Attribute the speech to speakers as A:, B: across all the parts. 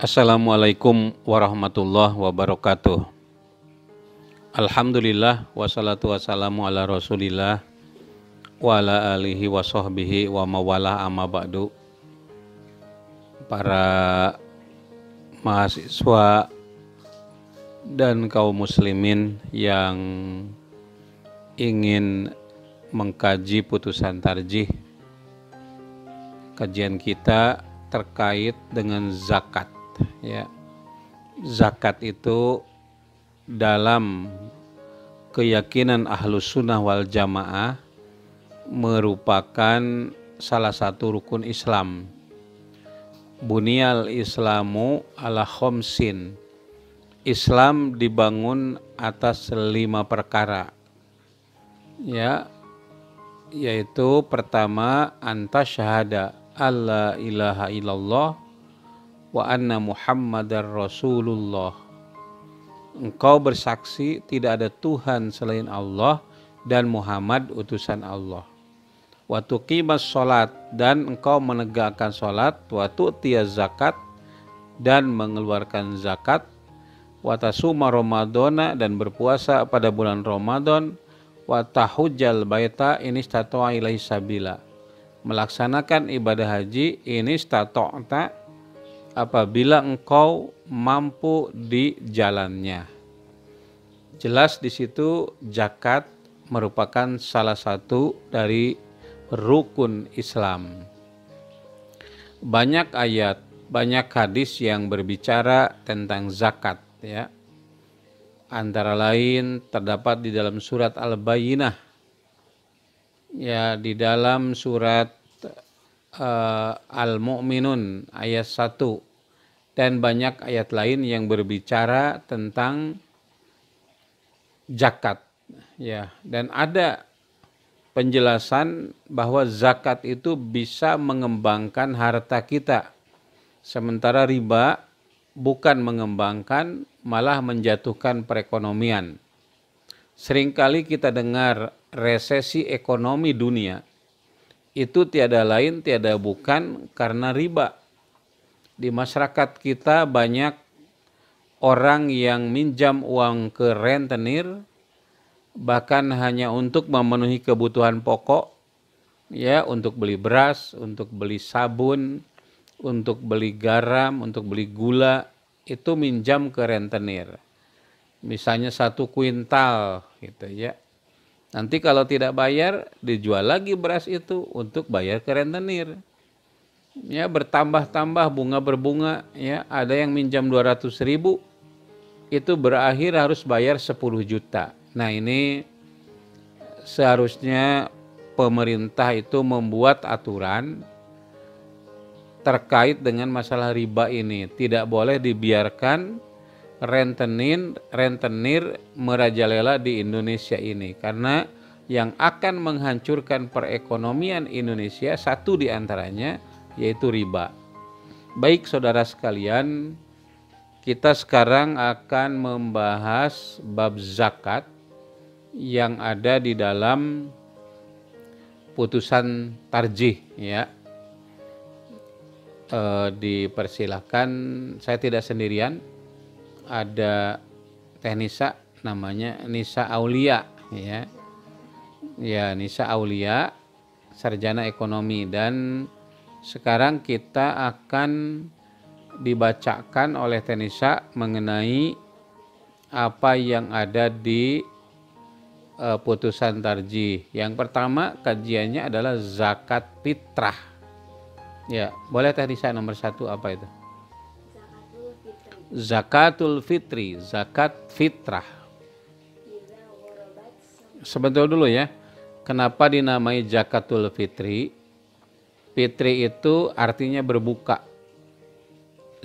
A: Assalamualaikum warahmatullahi wabarakatuh. Alhamdulillah wassalatu wassalamu ala rasulillah wa ala alihi wa sahbihi wa mawalah amma ba'du. Para mahasiswa dan kaum muslimin yang ingin mengkaji putusan tarjih, kajian kita terkait dengan zakat. Ya, zakat itu dalam keyakinan Ahlus Sunnah wal Jamaah merupakan salah satu rukun Islam. Bunyal Islamu ala khomsin. Islam dibangun atas 5 perkara. Ya, yaitu pertama anta syahada alla ilaha illallah wa anna Muhammadar Rasulullah. Engkau bersaksi tidak ada Tuhan selain Allah dan Muhammad utusan Allah. Wa tuqimas sholat, dan engkau menegakkan sholat. Wa tu'tiyaz zakat, dan mengeluarkan zakat. Wa tasuma Ramadana, dan berpuasa pada bulan Ramadan. Wa tahujjal baita in istata'a ilaihi sabila, melaksanakan ibadah haji ini istata'ta, apabila engkau mampu di jalannya. Jelas di situ zakat merupakan salah satu dari rukun Islam. Banyak ayat, banyak hadis yang berbicara tentang zakat, ya. Antara lain terdapat di dalam surat Al-Bayyinah, ya, di dalam surat Al-Mu'minun ayat 1, dan banyak ayat lain yang berbicara tentang zakat, ya. Dan ada penjelasan bahwa zakat itu bisa mengembangkan harta kita, sementara riba bukan mengembangkan, malah menjatuhkan perekonomian. Seringkali kita dengar resesi ekonomi dunia, itu tiada lain tiada bukan karena riba. Di masyarakat kita banyak orang yang minjam uang ke rentenir, bahkan hanya untuk memenuhi kebutuhan pokok, ya, untuk beli beras, untuk beli sabun, untuk beli garam, untuk beli gula, itu minjam ke rentenir. Misalnya 1 kuintal gitu, ya. Nanti kalau tidak bayar, dijual lagi beras itu untuk bayar ke rentenir. Ya, bertambah-tambah, bunga berbunga, ya. Ada yang minjam 200.000, itu berakhir harus bayar 10 juta. Nah, ini seharusnya pemerintah itu membuat aturan terkait dengan masalah riba ini. Tidak boleh dibiarkan rentenir merajalela di Indonesia ini, karena yang akan menghancurkan perekonomian Indonesia satu di antaranya yaitu riba. Baik saudara sekalian, kita sekarang akan membahas bab zakat yang ada di dalam putusan tarjih, ya. Dipersilahkan, saya tidak sendirian, ada Teh Nisa, namanya Nisa Aulia, ya. Ya, Nisa Aulia, sarjana ekonomi, dan sekarang kita akan dibacakan oleh Teh Nisa mengenai apa yang ada di putusan tarjih. Yang pertama kajiannya adalah zakat fitrah. Ya, boleh Teh Nisa nomor 1 apa itu? Zakatul fitri, zakat fitrah. Sebentar dulu, ya. Kenapa dinamai zakatul fitri? Fitri itu artinya berbuka.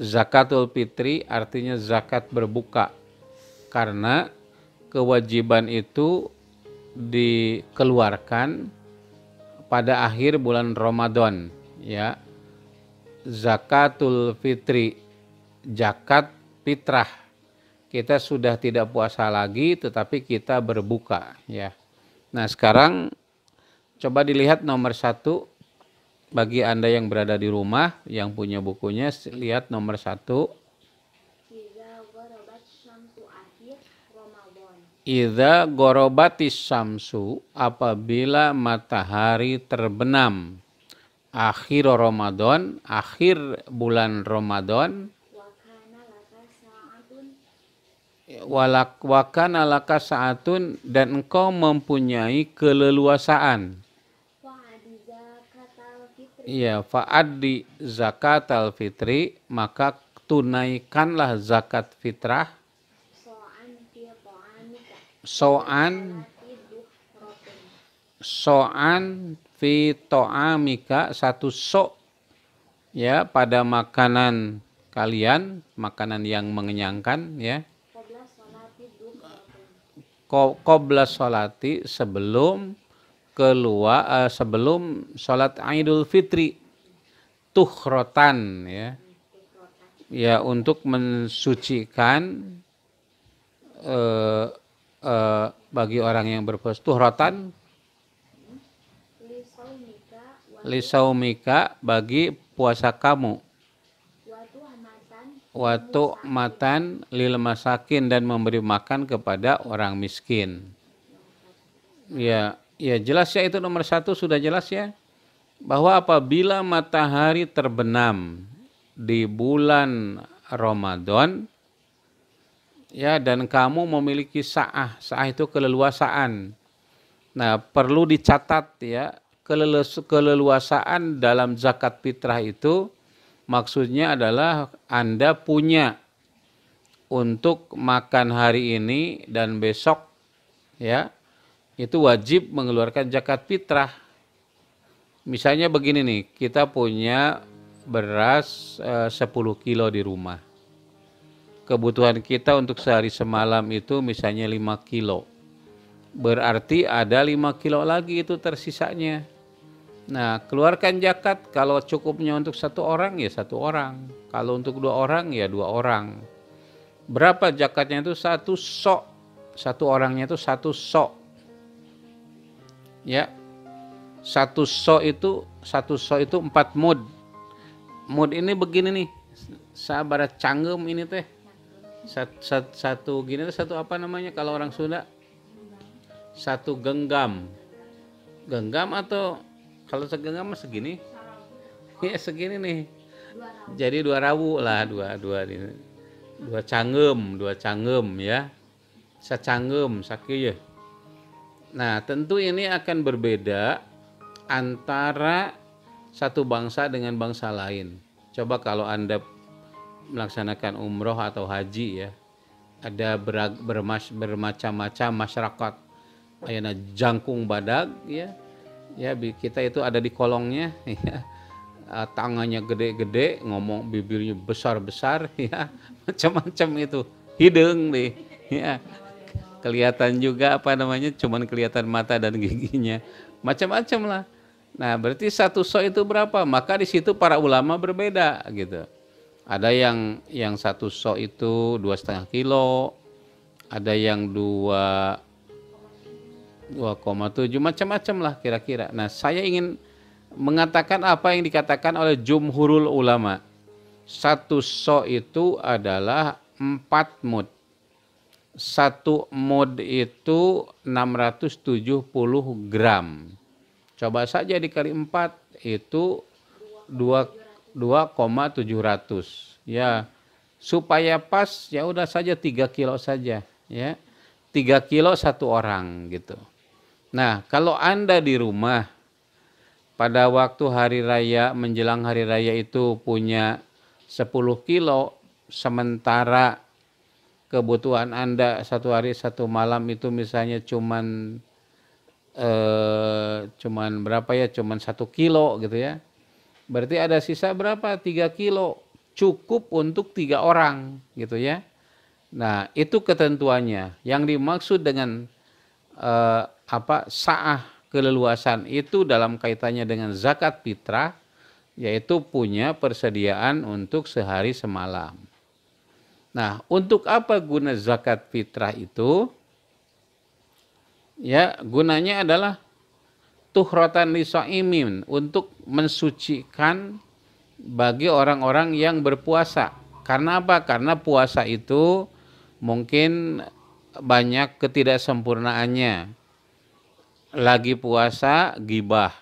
A: Zakatul fitri artinya zakat berbuka. Karena kewajiban itu dikeluarkan pada akhir bulan Ramadan, ya. Zakatul fitri, zakat fitrah. Kita sudah tidak puasa lagi, tetapi kita berbuka, ya. Nah, sekarang coba dilihat nomor 1 bagi Anda yang berada di rumah, yang punya bukunya, lihat nomor 1. Idza gorobatis syamsu, apabila matahari terbenam. Akhir Ramadan, akhir bulan Ramadan. Wakana laka saatun, dan engkau mempunyai keleluasaan. Ya, fa'addi zakatal fitri, maka tunaikanlah zakat fitrah. So'an fi to'amika, satu so' ya pada makanan kalian, makanan yang mengenyangkan ya. Qobla sholati, sebelum keluar sebelum sholat Idul Fitri, tuhrotan ya. Ya, untuk mensucikan bagi orang yang berpuasa, tuhrotan lisaumika, bagi puasa kamu, watu matan lil masakin, dan memberi makan kepada orang miskin. Ya jelas ya, itu nomor satu sudah jelas ya, bahwa apabila matahari terbenam di bulan Ramadan ya, dan kamu memiliki sa'ah itu keleluasaan. Nah, perlu dicatat ya, keleluasaan dalam zakat fitrah itu maksudnya adalah Anda punya untuk makan hari ini dan besok ya, itu wajib mengeluarkan zakat fitrah. Misalnya begini nih, kita punya beras 10 kilo di rumah. Kebutuhan kita untuk sehari semalam itu misalnya 5 kilo. Berarti ada 5 kilo lagi itu tersisanya. Nah, keluarkan zakat. Kalau cukupnya untuk satu orang ya satu orang. Kalau untuk 2 orang ya 2 orang. Berapa zakatnya itu? 1 sok. Satu orangnya itu 1 sok. Ya. 1 sok itu 4 mud. Mud ini begini nih. Sabar canggem ini teh. Satu gini tuh, satu apa namanya kalau orang Sunda? 1 genggam. Genggam atau kalau segenggam mah segini, ya segini nih. Jadi 2 rawu lah, dua canggem ya, sacanggem sakieu. Nah, tentu ini akan berbeda antara satu bangsa dengan bangsa lain. Coba kalau Anda melaksanakan umroh atau haji ya, ada bermacam-macam masyarakat. Ayana jangkung badag ya. Ya, kita itu ada di kolongnya ya. Tangannya gede-gede, ngomong bibirnya besar-besar ya. Macam-macam itu. Hidung nih ya. Kelihatan juga apa namanya, cuman kelihatan mata dan giginya. Macam-macam lah. Nah, berarti 1 so itu berapa? Maka di situ para ulama berbeda gitu. Ada yang 1 so itu 2,5 kilo. Ada yang 2,7, macam-macam lah kira-kira. Nah, saya ingin mengatakan apa yang dikatakan oleh jumhurul ulama. 1 so itu adalah 4 mud. 1 mud itu 670 gram. Coba saja dikali 4 itu 2,700. Ya, supaya pas ya udah saja 3 kilo saja ya. 3 kilo 1 orang gitu. Nah, kalau Anda di rumah pada waktu hari raya, menjelang hari raya itu punya 10 kilo, sementara kebutuhan Anda 1 hari 1 malam itu misalnya cuman berapa ya? Cuman 1 kilo gitu ya. Berarti ada sisa berapa? 3 kilo. Cukup untuk 3 orang gitu ya. Nah, itu ketentuannya. Yang dimaksud dengan sa'ah keleluasan itu dalam kaitannya dengan zakat fitrah, yaitu punya persediaan untuk sehari semalam. Nah, untuk apa guna zakat fitrah itu? Ya, gunanya adalah tuhratan lisaimin, untuk mensucikan bagi orang-orang yang berpuasa. Karena apa? Karena puasa itu mungkin banyak ketidaksempurnaannya. Lagi puasa gibah.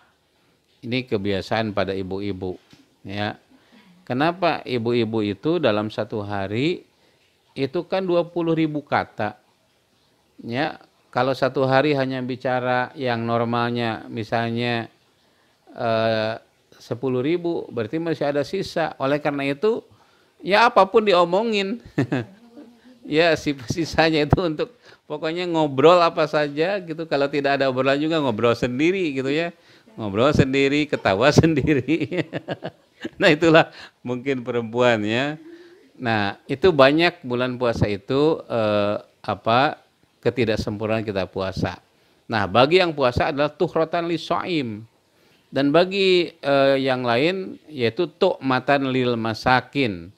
A: Ini kebiasaan pada ibu-ibu, ya. Kenapa ibu-ibu itu dalam satu hari itu kan 20.000 kata. Ya, kalau satu hari hanya bicara yang normalnya misalnya 10.000, berarti masih ada sisa. Oleh karena itu, ya apapun diomongin. Ya, sisanya itu untuk pokoknya ngobrol apa saja gitu. Kalau tidak ada obrolan juga ngobrol sendiri gitu ya. Ngobrol sendiri, ketawa sendiri. Nah, itulah mungkin perempuan ya. Nah, itu banyak bulan puasa itu ketidaksempurnaan kita puasa. Nah, bagi yang puasa adalah tuhrotan li shaim. Dan bagi yang lain yaitu tu'matan lil masakin,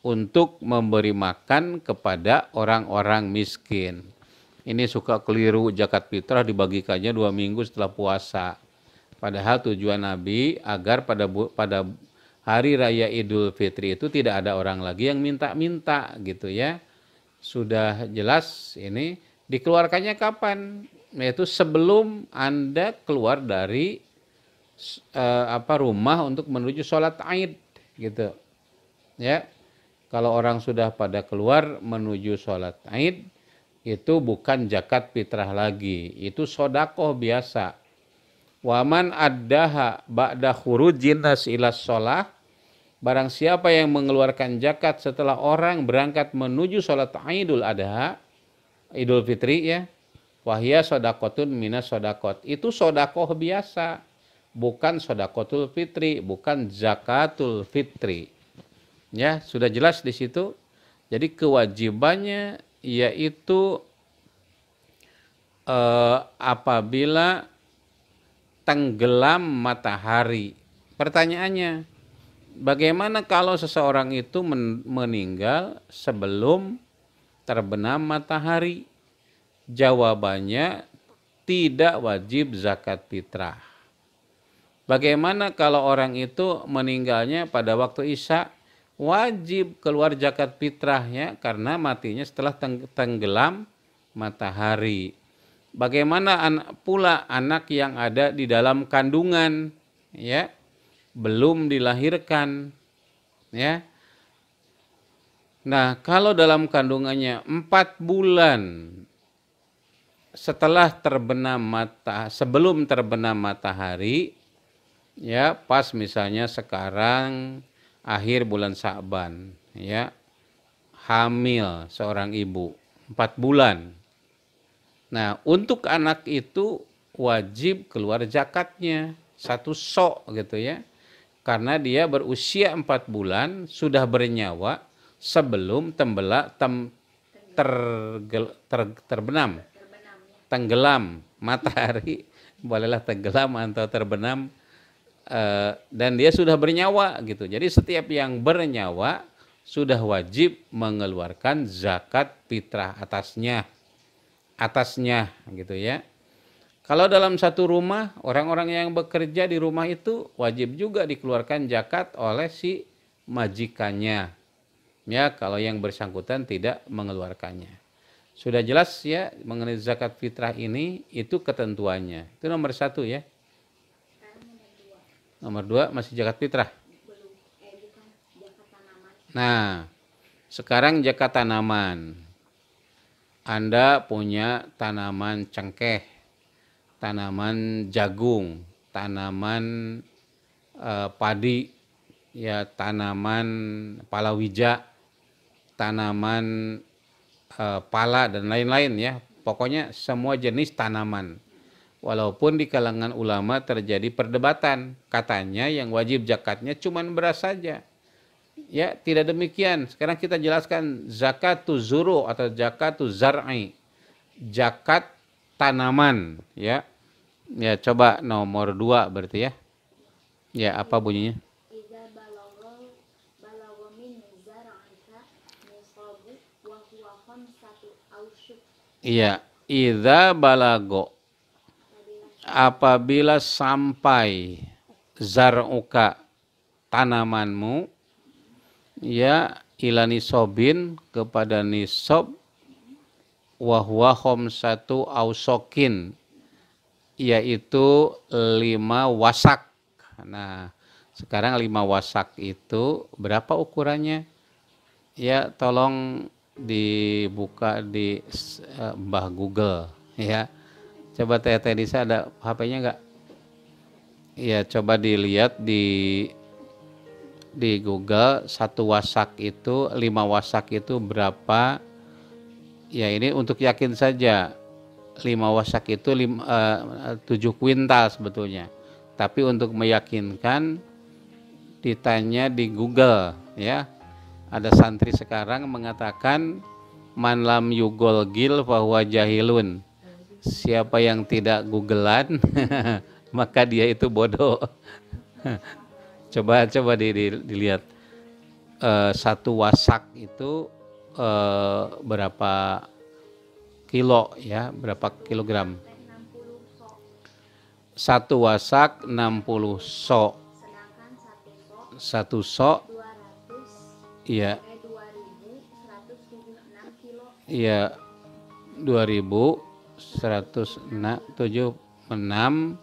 A: untuk memberi makan kepada orang-orang miskin. Ini suka keliru, zakat fitrah dibagikannya 2 minggu setelah puasa. Padahal tujuan Nabi agar pada hari raya Idul Fitri itu tidak ada orang lagi yang minta-minta gitu ya. Sudah jelas ini dikeluarkannya kapan? Yaitu sebelum Anda keluar dari rumah untuk menuju sholat Aid gitu. Ya. Kalau orang sudah pada keluar menuju sholat Aid, itu bukan zakat fitrah lagi, itu sodakoh biasa. Waman addaha ba'da khurujin nas ila sholah, barang siapa yang mengeluarkan zakat setelah orang berangkat menuju sholat Idul Adha, Idul Fitri ya, wahya sodakotun minas sodakot, itu sodakoh biasa, bukan sodakotul fitri, bukan zakatul fitri. Ya, sudah jelas di situ. Jadi kewajibannya yaitu apabila tenggelam matahari. Pertanyaannya, bagaimana kalau seseorang itu meninggal sebelum terbenam matahari? Jawabannya tidak wajib zakat fitrah. Bagaimana kalau orang itu meninggalnya pada waktu Isya? Wajib keluar zakat fitrahnya karena matinya setelah tenggelam matahari. Bagaimana pula anak yang ada di dalam kandungan, ya, belum dilahirkan, ya. Nah, kalau dalam kandungannya 4 bulan setelah sebelum terbenam matahari, ya, pas misalnya sekarang akhir bulan Sya'ban, ya, hamil seorang ibu 4 bulan. Nah, untuk anak itu wajib keluar zakatnya 1 sok gitu ya. Karena dia berusia 4 bulan sudah bernyawa sebelum terbenam. Tenggelam matahari, bolehlah tenggelam atau terbenam, dan dia sudah bernyawa gitu. Jadi setiap yang bernyawa sudah wajib mengeluarkan zakat fitrah atasnya gitu ya. Kalau dalam satu rumah, orang-orang yang bekerja di rumah itu wajib juga dikeluarkan zakat oleh si majikannya. Ya, kalau yang bersangkutan tidak mengeluarkannya. Sudah jelas ya mengenai zakat fitrah ini, itu ketentuannya. Itu nomor 1 ya. Nomor 2 masih zakat fitrah. Nah, sekarang zakat tanaman. Anda punya tanaman cengkeh, tanaman jagung, tanaman padi, ya, tanaman palawija, tanaman pala dan lain-lain ya. Pokoknya semua jenis tanaman. Walaupun di kalangan ulama terjadi perdebatan, katanya yang wajib zakatnya cuma beras saja. Ya, tidak demikian. Sekarang kita jelaskan zakatu zuru atau zakatu zar'i. Zakat tanaman, ya. Ya, coba nomor 2 berarti ya. Ya, apa bunyinya? Iya, idza balago, apabila sampai zar'uka, tanamanmu, ya, ila nisobin, kepada nisob Wahwa khomsatu ausokin, yaitu 5 wasak. Nah, sekarang 5 wasak itu berapa ukurannya? Ya, tolong dibuka di Mbah Google ya. Coba Teh Nisa ada HP-nya enggak? Ya, coba dilihat di Google 1 wasak itu, 5 wasak itu berapa? Ya, ini untuk yakin saja. 5 wasak itu 7 kuintal sebetulnya. Tapi untuk meyakinkan ditanya di Google ya. Ada santri sekarang mengatakan man lam yugol gil fahuwa jahilun. Siapa yang tidak googlean maka dia itu bodoh. Coba dilihat 1 wasak itu berapa kilo ya, berapa kilogram? 1 wasak 60 sok. 1 sok iya. Iya 2176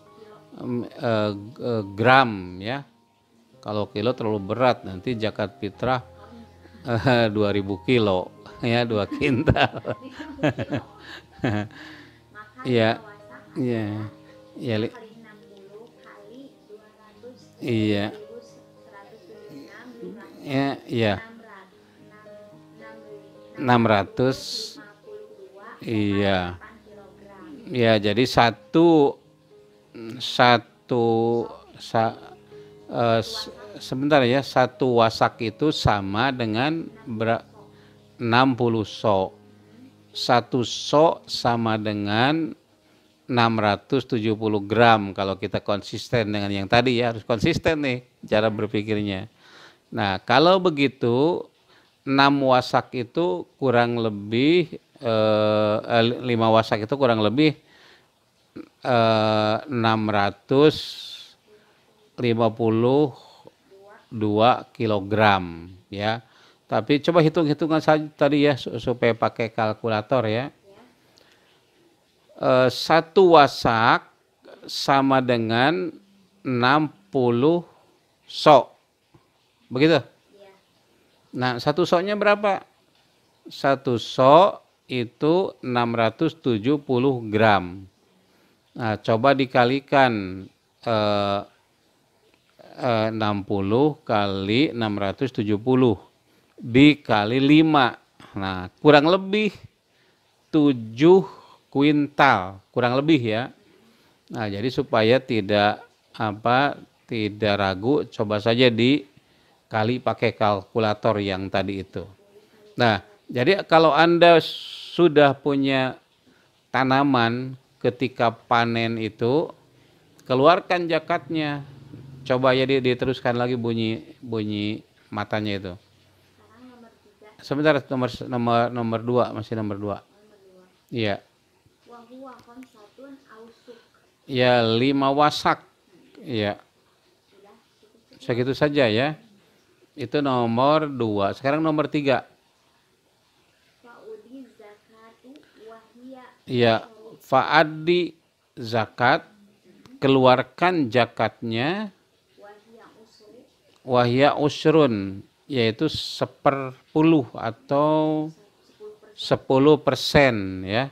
A: gram ya. Kalau kilo terlalu berat, nanti zakat fitrah 2000 kilo ya, 2 kintal. Iya. Iya. Iya. Iya. Ya, iya. 600. Iya. Ya, jadi sebentar ya, 1 wasak itu sama dengan 60 sok. 1 sok sama dengan 670 gram. Kalau kita konsisten dengan yang tadi ya, harus konsisten nih cara berpikirnya. Nah, kalau begitu 6 wasak itu kurang lebih 5 wasak itu kurang lebih 652 kilogram ya. Tapi coba hitung-hitungan saja tadi ya supaya pakai kalkulator ya. 1 wasak sama dengan 60 sok. Begitu? Nah, 1 soknya berapa? 1 sok itu 670 gram. Nah, coba dikalikan 60 kali 670 dikali 5. Nah, kurang lebih 7 kuintal, kurang lebih ya. Nah, jadi supaya tidak ragu, coba saja dikali pakai kalkulator yang tadi itu. Nah, jadi kalau Anda sudah punya tanaman, ketika panen itu keluarkan zakatnya. Coba ya diteruskan lagi bunyi matanya itu. Sebentar, nomor 2, masih nomor 2. Iya. Ya, 5 wasak. Iya. Segitu saja ya. Itu nomor 2. Sekarang nomor 3. Iya, fa'addi zakat, keluarkan zakatnya wahya usrun, yaitu 1/10 atau 10% ya.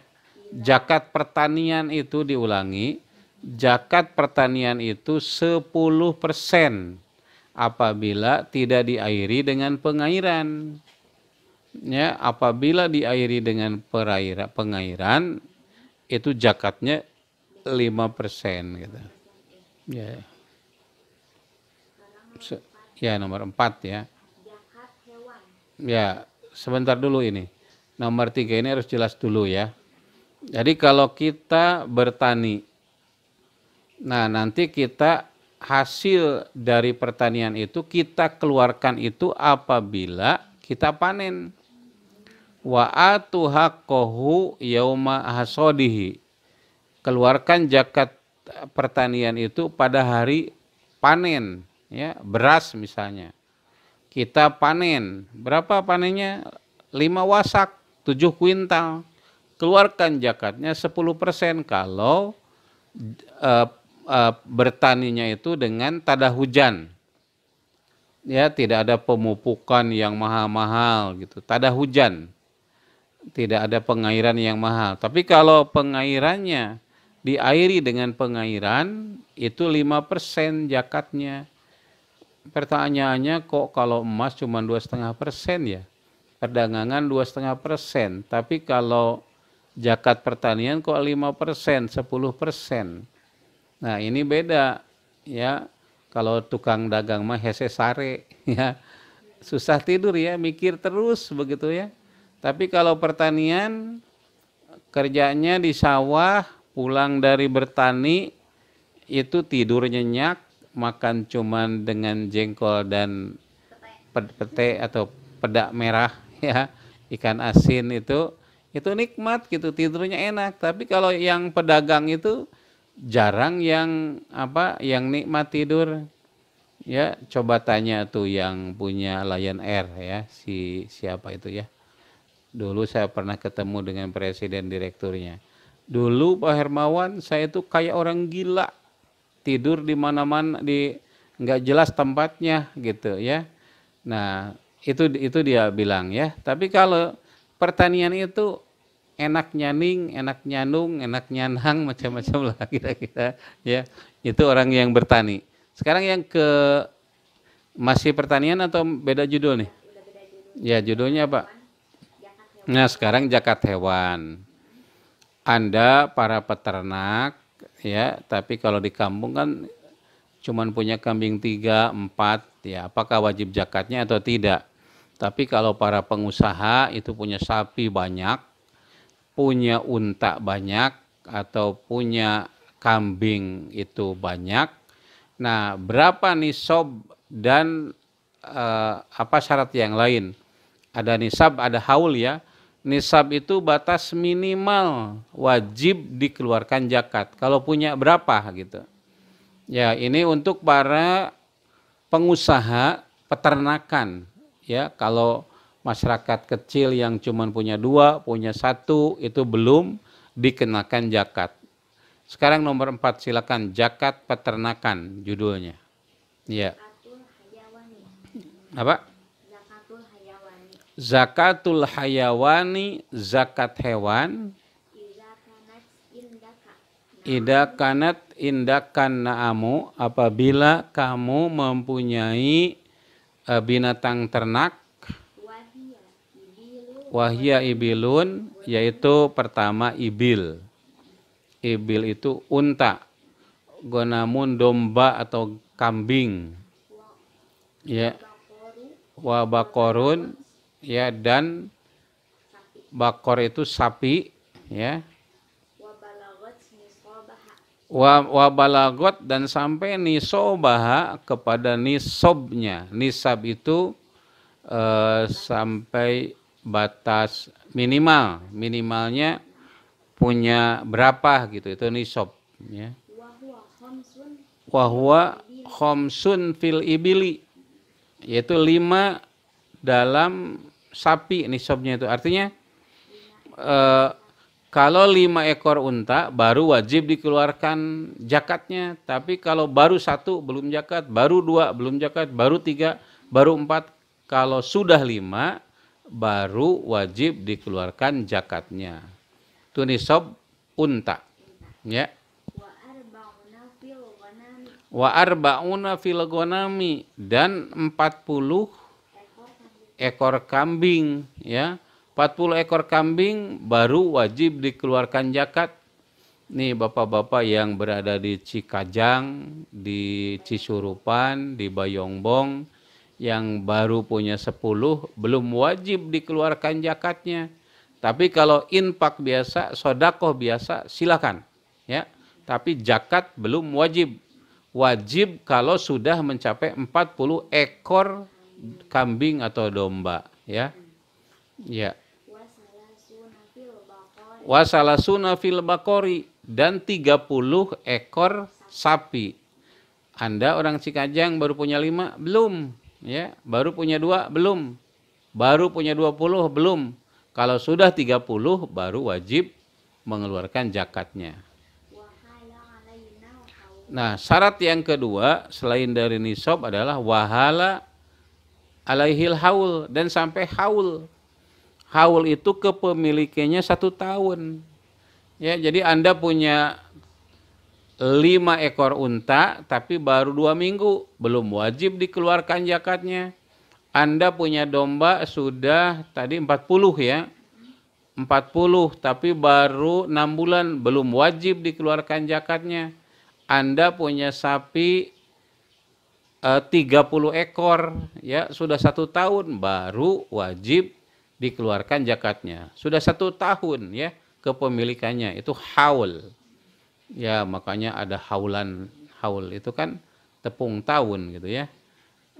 A: Zakat pertanian itu diulangi, zakat pertanian itu 10% apabila tidak diairi dengan pengairan. Ya, apabila diairi dengan pengairan itu zakatnya 5% gitu. Ya. Ya, nomor 4 ya. Ya, sebentar dulu ini. Nomor 3 ini harus jelas dulu ya. Jadi kalau kita bertani, nah nanti kita hasil dari pertanian itu kita keluarkan itu apabila kita panen. Wa atu haqqahu yauma hasodihi. Keluarkan zakat pertanian itu pada hari panen ya, beras misalnya. Kita panen, berapa panennya? 5 wasak, 7 kuintal. keluarkan zakatnya 10% kalau bertaninya itu dengan tada hujan. Ya, tidak ada pemupukan yang mahal-mahal gitu. Tada hujan. Tidak ada pengairan yang mahal. Tapi kalau pengairannya diairi dengan pengairan, itu 5% zakatnya. Pertanyaannya, kok kalau emas cuma 2,5% ya? Perdagangan 2,5%. Tapi kalau zakat pertanian kok 5%, 10%. Nah, ini beda ya. Kalau tukang dagang mah hese sare ya. Susah tidur ya, mikir terus begitu ya. Tapi kalau pertanian kerjanya di sawah, pulang dari bertani itu tidur nyenyak, makan cuman dengan jengkol dan pete atau pedak merah ya, ikan asin itu nikmat gitu, tidurnya enak. Tapi kalau yang pedagang itu jarang yang nikmat tidur. Ya, coba tanya tuh yang punya Lion Air ya, siapa itu ya. Dulu saya pernah ketemu dengan presiden direkturnya. Dulu Pak Hermawan, saya tuh kayak orang gila. Tidur di mana-mana, nggak jelas tempatnya gitu ya. Nah, itu dia bilang ya. Tapi kalau pertanian itu enak nyaning, enak nyanung, enak nyanang, macam-macam lah kira-kira ya. Itu orang yang bertani. Sekarang yang masih pertanian atau beda judul nih? Ya, judulnya apa? Nah, sekarang zakat hewan. Anda para peternak ya, tapi kalau di kampung kan cuman punya kambing 3, 4 ya, apakah wajib zakatnya atau tidak? Tapi kalau para pengusaha itu punya sapi banyak, punya unta banyak, atau punya kambing itu banyak. Nah, berapa nisab dan apa syarat yang lain? Ada nisab, ada haul ya. Nisab itu batas minimal wajib dikeluarkan zakat. Kalau punya berapa gitu. Ya, ini untuk para pengusaha peternakan ya. Kalau masyarakat kecil yang cuma punya 2, punya 1 itu belum dikenakan zakat. Sekarang nomor 4, silakan, zakat peternakan judulnya. Ya. Apa? Zakatul hayawani, zakat hewan. Ida kanat indakan na'amu, apabila kamu mempunyai binatang ternak. Wahia ibilun, yaitu pertama ibil. Ibil itu unta. Gonamun domba atau kambing. Ya. Wa bakorun, ya, dan bakor itu sapi ya. Wa balagot, dan sampai nisobaha, kepada nisobnya. Nisab itu sampai batas minimalnya punya berapa gitu, itu nisob ya. Wahwa khomsun fil ibili, yaitu 5 dalam sapi nisabnya itu. Artinya kalau 5 ekor unta baru wajib dikeluarkan zakatnya. Tapi kalau baru 1 belum zakat, baru 2 belum zakat, baru 3, baru 4. Kalau sudah 5 baru wajib dikeluarkan zakatnya. Itu nisab unta. Ya. Wa arba'una fil ghanami, dan 40 ekor kambing ya. 40 ekor kambing baru wajib dikeluarkan zakat. Nih bapak-bapak yang berada di Cikajang, di Cisurupan, di Bayongbong, yang baru punya 10 belum wajib dikeluarkan zakatnya. Tapi kalau infak biasa, sodakoh biasa, silakan ya. Tapi zakat belum wajib. Wajib kalau sudah mencapai 40 ekor kambing atau domba ya. Ya. Wasalasuna fil bakori, dan 30 ekor sapi. Anda orang Cikajang baru punya 5? Belum. Ya, baru punya 2? Belum. Baru punya 20? Belum. Kalau sudah 30 baru wajib mengeluarkan zakatnya. Nah, syarat yang kedua selain dari nisab adalah wahala alaihil haul, dan sampai haul. Haul itu kepemilikannya 1 tahun. Ya, jadi Anda punya 5 ekor unta tapi baru 2 minggu, belum wajib dikeluarkan zakatnya. Anda punya domba sudah tadi 40 ya. 40 tapi baru 6 bulan, belum wajib dikeluarkan zakatnya. Anda punya sapi 30 ekor ya, sudah 1 tahun baru wajib dikeluarkan zakatnya. Sudah 1 tahun ya kepemilikannya, itu haul. Ya, makanya ada haulan. Haul itu kan tepung tahun gitu ya.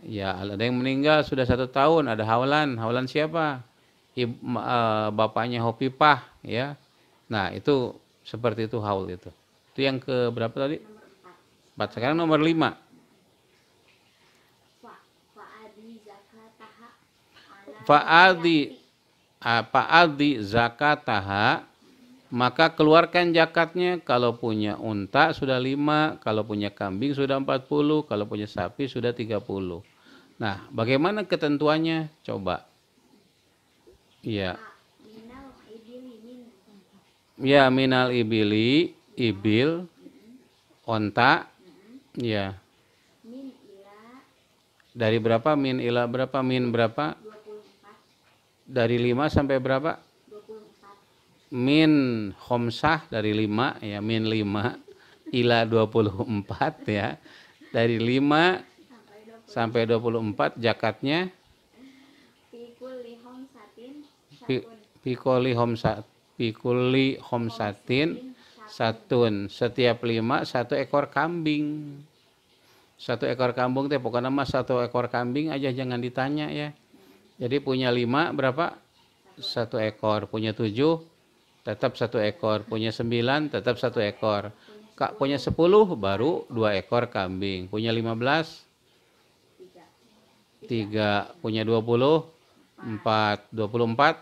A: Ya, ada yang meninggal sudah 1 tahun, ada haulan. Haulan siapa? Bapaknya Hopipah ya. Nah, itu seperti itu haul itu. Itu yang ke berapa tadi? 4. Sekarang nomor 5. Fa'adhi zakataha, maka keluarkan zakatnya. Kalau punya unta sudah 5, kalau punya kambing sudah 40, kalau punya sapi sudah 30. Nah, bagaimana ketentuannya? Coba. Ya. Ya, minal ibili, ibil, onta. Ya. Dari berapa? Min ila berapa? Min berapa? Dari 5 sampai berapa? Min khomsah dari 5 ya, min 5 ila 24 ya. Dari 5 sampai 24 zakatnya Pikuli homsatin satun. Setiap 5 1 ekor kambing. 1 ekor kambing teh pokoknya mah 1 ekor kambing aja, jangan ditanya ya. Jadi punya 5 berapa? 1 ekor. Punya 7 tetap 1 ekor. Punya 9 tetap 1 ekor. Punya 10 baru 2 ekor kambing. Punya 15 3. Punya 20 4. 24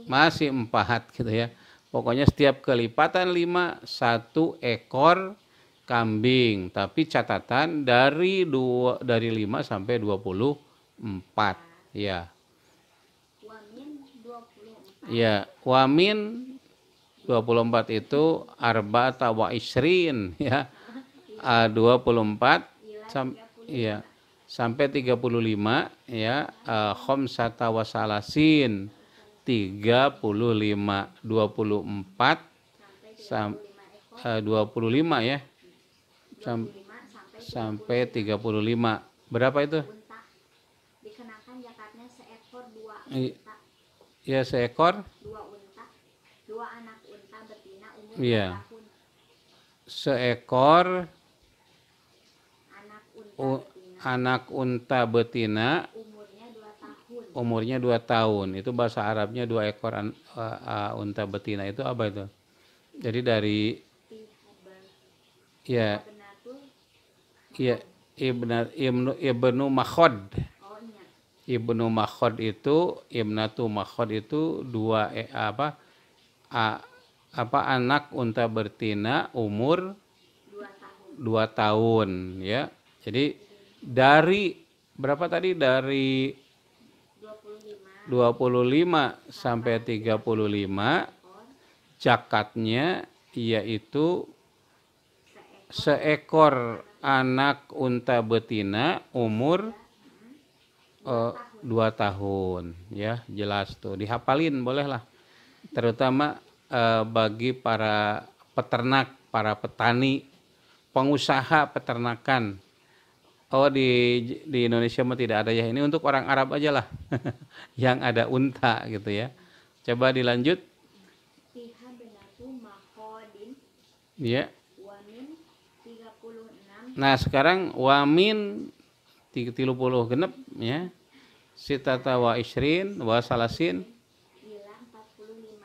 A: masih 4 gitu ya. Pokoknya setiap kelipatan 5 1 ekor kambing, tapi catatan dari 5 sampai 24 ya. Ya, wamin 24 itu arba'ata wa isrin ya. 24 ya sampai 35 ya. Khamsata wa salasin 35, 24 25 ya. Sampai 35. Berapa itu?
B: Dikenakan zakatnya seekor 2 unta.
A: Ya, seekor
B: 2 unta. 2 anak unta betina umur 2
A: ya.
B: tahun.
A: Seekor
B: anak unta betina
A: umurnya 2 tahun. Itu bahasa Arabnya 2 ekor unta betina itu apa itu? Jadi dari ya Ibnu Makhod. Ibnu Makhod itu Ibnatu Makhod itu 2 anak unta betina umur 2 tahun ya. Jadi dari berapa tadi? Dari 25 sampai 35 zakatnya yaitu seekor anak unta betina umur 2 tahun ya. Jelas tuh, dihafalin bolehlah, terutama bagi para peternak, para petani, pengusaha peternakan. Oh, di Indonesia mah tidak ada ya, ini untuk orang Arab aja lah yang ada unta gitu ya. Coba dilanjut ya. Nah, sekarang wamin 30 genep ya. Sitata wa isrin wa salasin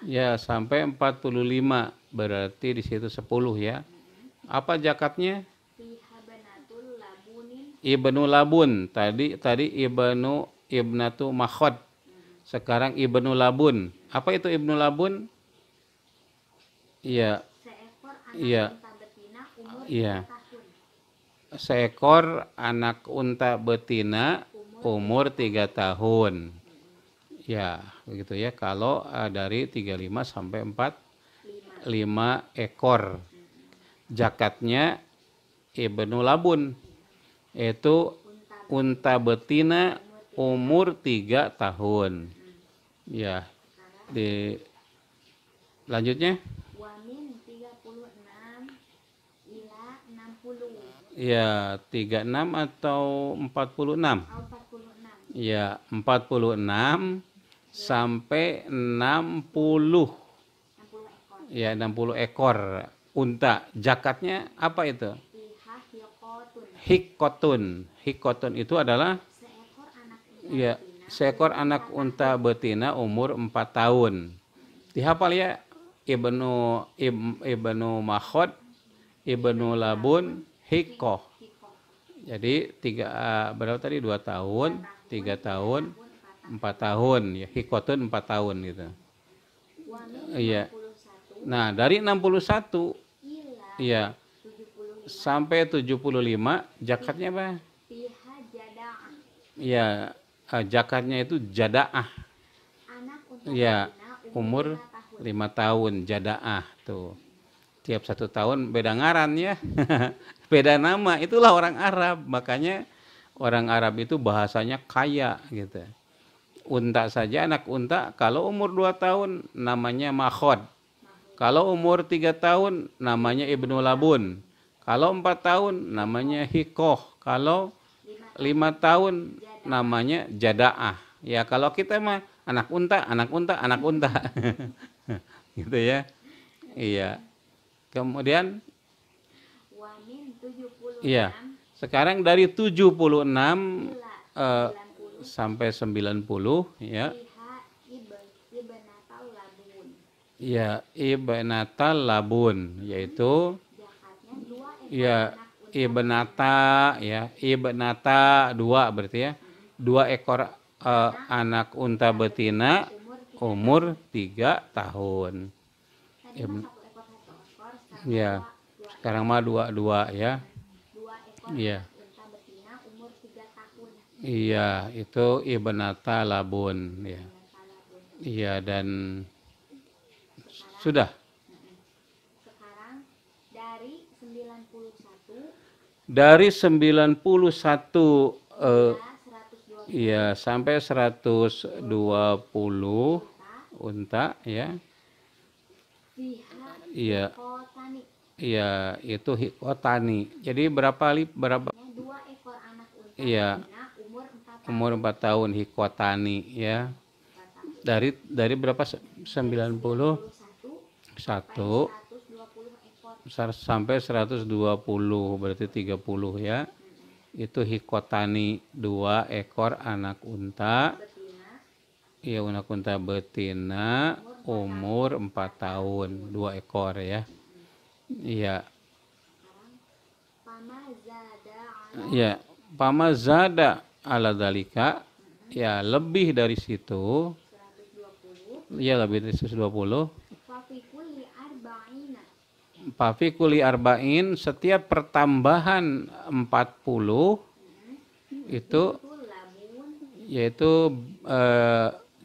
A: ya sampai 45, berarti di situ 10 ya. Apa zakatnya? Ibnu Labun tadi Ibnatu Makhod Sekarang Ibnu Labun. Apa itu Ibnu Labun? Iya,
B: Seekor anak
A: iya,
B: unta betina umur
A: iya.
B: 3 tahun.
A: Seekor anak unta betina umur 3 tahun. Ya, begitu ya. Kalau dari 35 sampai 45 ekor. Zakatnya Ibnu Labun. Itu unta betina umur 3 tahun. Ya, di lanjutnya.
B: Wamin 36 ila 60.
A: Ya, 36 atau 46?
B: Oh, 46.
A: Ya, 46 sampai 60.
B: 60 ekor.
A: Ya, 60 ekor unta. Zakatnya apa itu?
B: Fiha hiqotun.
A: Hikotun. Hikotun itu adalah
B: Seekor anak unta
A: ya,
B: betina
A: seekor
B: umur
A: anak
B: 4
A: unta betina umur 4 tahun. Dihafal ya, Ibnu Makhod, Ibnu Labun, Hikoh.
B: hikoh.
A: Jadi berapa tadi? 2 tahun, 3 tahun, 4 tahun. Ya, Hikotun 4 tahun gitu.
B: Wamin
A: Iya.
B: 61
A: Nah, dari 61
B: ila
A: ya
B: 75
A: sampai 75 zakatnya apa?
B: fiha jada'ah.
A: Ya, zakatnya itu jadaah.
B: Anak unta
A: Ya,
B: betina
A: umur
B: 5 tahun.
A: 5 tahun jadaah tuh. Tiap 1 tahun beda ngaran ya. Beda nama. Itulah orang Arab. Makanya orang Arab itu bahasanya kaya gitu. Unta saja, anak unta kalau umur 2 tahun namanya Makhod. Kalau umur 3 tahun namanya Ibnu Labun. Kalau 4 tahun namanya Hikoh. Kalau 5 tahun namanya Jadaah. Ya, kalau kita mah anak unta, anak unta, anak unta. Gitu ya. Iya. Kemudian
B: Wamin 76
A: iya. Sekarang dari 76
B: ila 90
A: sampai 90 ya.
B: fiha ibnatal labun.
A: Ya, Ibnatal Labun yaitu
B: Zakatnya 2 ekor
A: ya
B: anak unta
A: Ibnata ya, Ibnata 2 berarti ya. 2 ekor anak unta betina umur 3 tahun.
B: tadi mah 1 ekor 1 ekor sekarang
A: Ya. Sekarang mah 2 ya.
B: 2 ekor
A: Iya.
B: anak unta betina umur 3 tahun.
A: Iya, itu Ibnata Labun ya.
B: Ibnatal labun.
A: Iya, dan sudah
B: Sekarang dari 91
A: dari 91
B: hingga 120
A: ya sampai 120 unta ya.
B: fiha
A: Iya,
B: kotani.
A: iya itu hikotani. Jadi berapa
B: 2 ekor anak unta
A: Iya,
B: betina umur 4 tahun.
A: umur 4 tahun hikotani ya. Dari berapa? 91
B: 120 ekor
A: sampai 120 berarti 30 ya. Itu hikotani 2 ekor anak unta.
B: betina
A: Iya, anak unta betina umur 4 tahun, 2 ekor ya. Iya.
B: pamazada
A: Ya, pamazada ala dalika ya lebih dari situ,
B: 120
A: ya lebih dari 120.
B: fafikuli arba'ina
A: Fafikuli arba'in setiap pertambahan 40 itu
B: tul labun
A: yaitu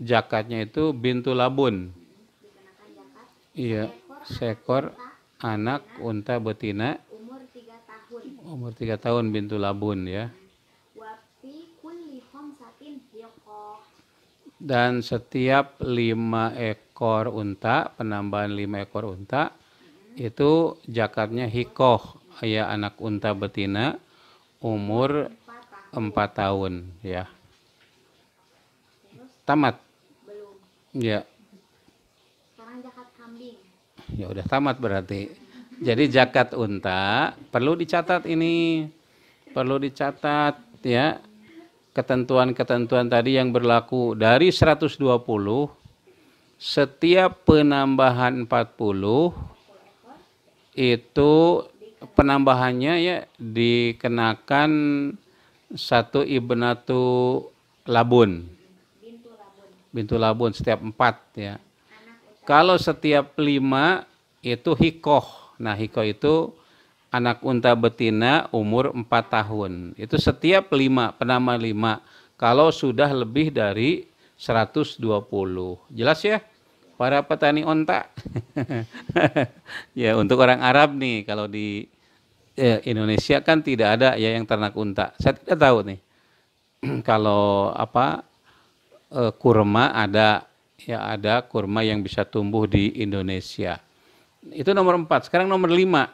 A: zakatnya itu bintu labun.
B: dikenakan zakat
A: Iya, seekor anak unta betina
B: umur 3 tahun.
A: umur 3 tahun bintu labun ya.
B: Wafi kulli khamsatin hiqah.
A: Dan setiap 5 ekor unta, penambahan 5 ekor unta, itu zakatnya hikoh, ya anak unta betina umur 4 tahun ya. Tamat.
B: Belum.
A: Ya,
B: Sekarang zakat kambing.
A: ya udah tamat berarti. Jadi zakat unta perlu dicatat ini. Perlu dicatat ya. Ketentuan-ketentuan tadi yang berlaku dari 120, setiap penambahan 40 itu penambahannya ya dikenakan 1 ibnatu labun.
B: Bintu labun.
A: bintu labun setiap 4 ya.
B: Anak unta.
A: Kalau setiap 5 itu hikoh. Nah, hikoh itu anak unta betina umur 4 tahun. Itu setiap 5, penambah 5. Kalau sudah lebih dari 120. Jelas ya? Para petani onta. Ya, untuk orang Arab nih, kalau di Indonesia kan tidak ada ya yang ternak unta. Saya tidak tahu nih. Kalau kurma ada, ya ada kurma yang bisa tumbuh di Indonesia. Itu nomor 4. Sekarang nomor 5.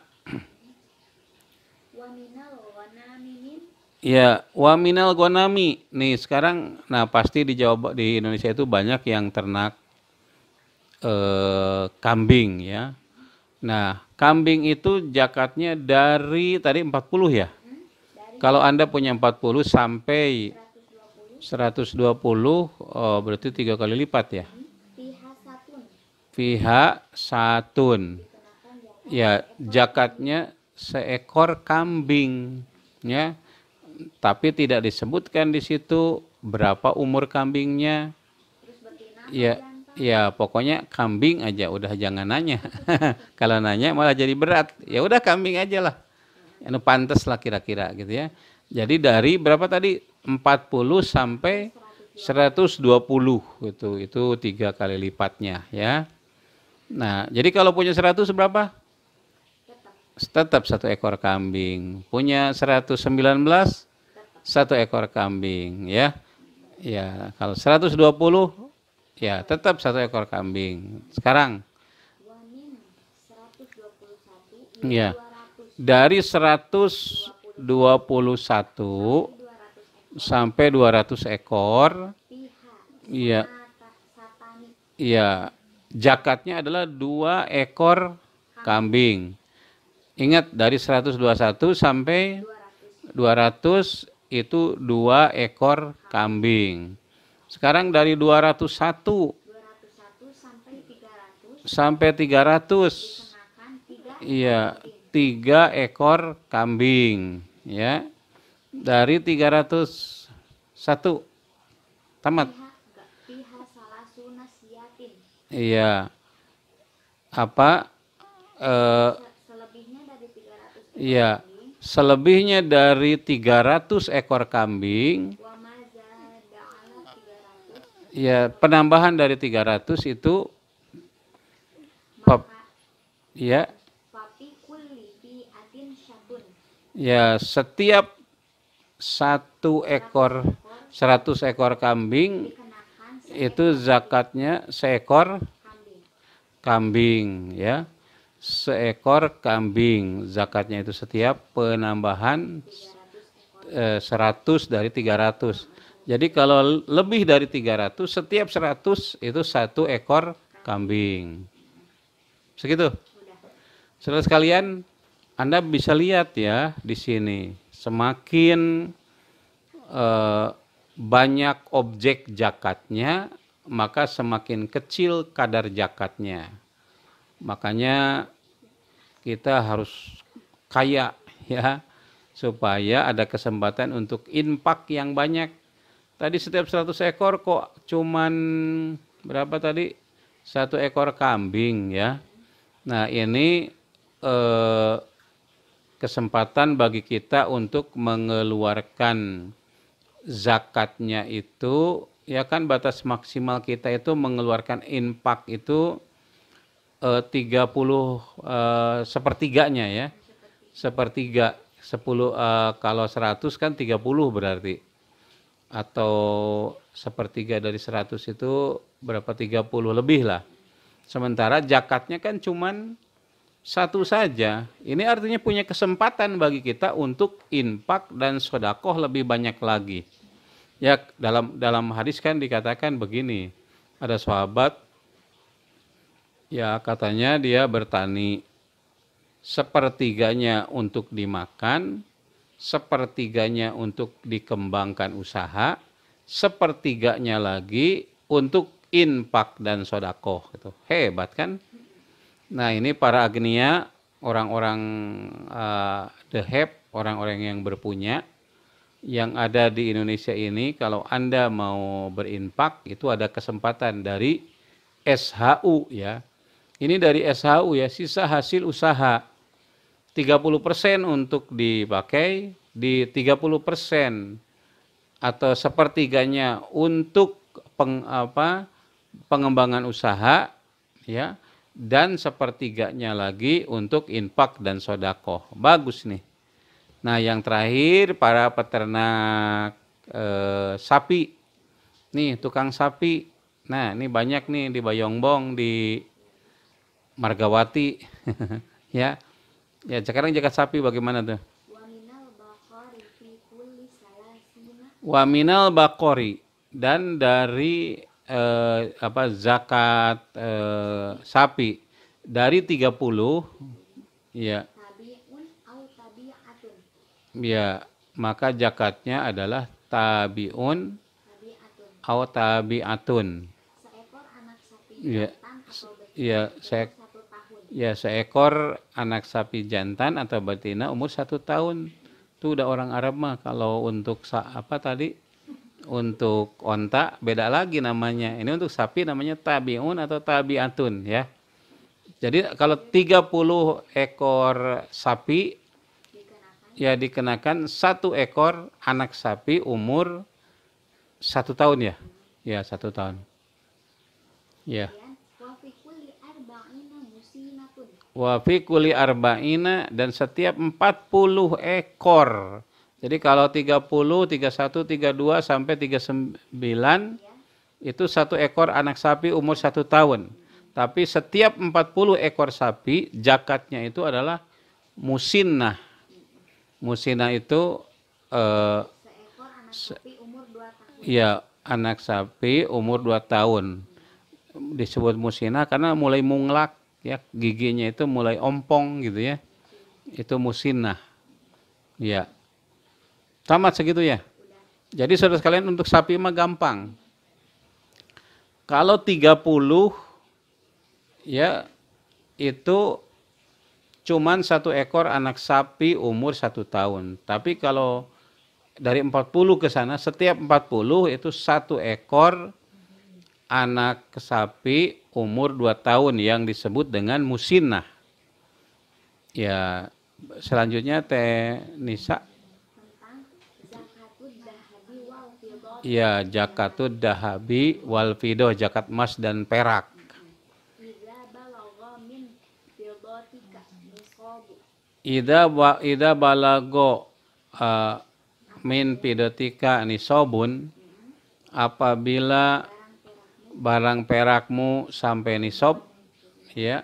B: Waminal wanaminin.
A: Ya, waminal gonami. Nih sekarang, nah pasti di Jawa, di Indonesia itu banyak yang ternak kambing ya. Nah, kambing itu zakatnya dari tadi 40 ya.
B: Dari
A: Kalau Anda punya 40 sampai
B: 120.
A: 120, oh, berarti 3 kali lipat ya.
B: Pihak satun.
A: Fiha satun.
B: Dikenakan zakat
A: Ya, zakatnya seekor kambing ya. Tapi tidak disebutkan di situ berapa umur kambingnya.
B: terus betina
A: Ya,
B: jantan.
A: ya pokoknya kambing aja, udah jangan nanya. Kalau nanya malah jadi berat. Ya udah kambing aja lah. Anu pantes lah kira-kira gitu ya. Jadi dari berapa tadi? 40 sampai 120 gitu. Itu 3 kali lipatnya ya. Nah, jadi kalau punya 100 berapa?
B: Tetap.
A: Tetap 1 ekor kambing. Punya 119, 1 ekor kambing ya. Ya, kalau 120 ya tetap 1 ekor kambing. Sekarang
B: Wamin 121.
A: ya,
B: 200.
A: dari 121
B: 200 ekor.
A: sampai 200 ekor,
B: Pihak
A: iya,
B: satani.
A: iya, zakatnya adalah 2 ekor kambing. Ingat dari 121 sampai 200 itu 2 ekor kambing. Sekarang dari 201
B: 201 sampai 300
A: sampai 300,
B: dikenakan 3
A: iya, 3 ekor kambing ya. Dari 301 tamat.
B: pihak salah sunasiatin.
A: Iya. Apa
B: Selebihnya dari 300 ekor
A: iya,
B: kambing.
A: selebihnya dari 300 ekor kambing,
B: Wa mazada ala 300.
A: ya penambahan dari 300 itu pap,
B: Maka
A: ya,
B: papi kulli bi atin syatun.
A: ya setiap 100 ekor kambing
B: Dikenakan
A: itu zakatnya seekor
B: kambing.
A: kambing ya. Seekor kambing zakatnya itu setiap penambahan 100 dari 300. Jadi kalau lebih dari 300, setiap 100 itu 1 ekor kambing. Segitu. Saudara sekalian, Anda bisa lihat ya di sini, semakin banyak objek zakatnya, maka semakin kecil kadar zakatnya. Makanya kita harus kaya ya, supaya ada kesempatan untuk infak yang banyak. Tadi setiap 100 ekor kok cuman berapa tadi? 1 ekor kambing ya. Nah, ini kesempatan bagi kita untuk mengeluarkan zakatnya itu, ya kan batas maksimal kita itu mengeluarkan infak itu 30 sepertiganya ya. Sepertiga 10, kalau 100 kan 30 berarti. Atau sepertiga dari 100 itu berapa, 30 lebih lah. Sementara zakatnya kan cuman 1 saja. Ini artinya punya kesempatan bagi kita untuk infak dan sedekah lebih banyak lagi. Ya, dalam hadis kan dikatakan begini. Ada sahabat ya, katanya dia bertani, sepertiganya untuk dimakan, sepertiganya untuk dikembangkan usaha, sepertiganya lagi untuk infak dan sedekah gitu. Hebat kan? Nah, ini para agnia, orang-orang the have, orang-orang yang berpunya, yang ada di Indonesia ini, kalau Anda mau berinfak, itu ada kesempatan dari SHU ya. Ini dari SHU ya, sisa hasil usaha. 30% untuk dipakai, di 30% atau sepertiganya untuk pengembangan usaha ya, dan sepertiganya lagi untuk infak dan sodakoh. Bagus nih. Nah, yang terakhir para peternak sapi. Nih, tukang sapi. Nah, ini banyak nih di Bayongbong, di Margawati. Ya. Ya, sekarang jagat sapi bagaimana tuh? Waminal bakori, dan dari zakat sapi dari 30 ya. Ya, maka zakatnya adalah tabiun atau tabiatun. Ya, ya, seekor anak sapi jantan atau betina umur 1 tahun. Itu udah orang Arab mah. Kalau untuk untuk onta beda lagi namanya. Ini untuk sapi namanya tabiun atau tabiatun ya. Jadi kalau 30 ekor sapi ya dikenakan 1 ekor anak sapi umur 1 tahun ya. Ya, 1 tahun. Ya. Wa fi kulli arba'ina, dan setiap 40 ekor. Jadi kalau 30, 31, 32 sampai 39 itu 1 ekor anak sapi umur 1 tahun. Tapi setiap 40 ekor sapi zakatnya itu adalah musinnah. Musinnah itu seekor anak sapi umur 2 tahun. Ya, anak sapi umur 2 tahun. Disebut musinnah karena mulai munglak ya, giginya itu mulai ompong gitu ya. Itu musinnah. Ya. Tamat segitu ya. Jadi saudara sekalian, untuk sapi mah gampang. Kalau 30 ya itu cuman 1 ekor anak sapi umur 1 tahun. Tapi kalau dari 40 ke sana, setiap 40 itu 1 ekor anak sapi umur 2 tahun yang disebut dengan musinnah. Ya, selanjutnya Teh Nisa. Ya, zakatud dahabi wal fidoh, zakat emas dan perak. Ida balago min fidotika nisobun, apabila barang perakmu sampai nisob ya.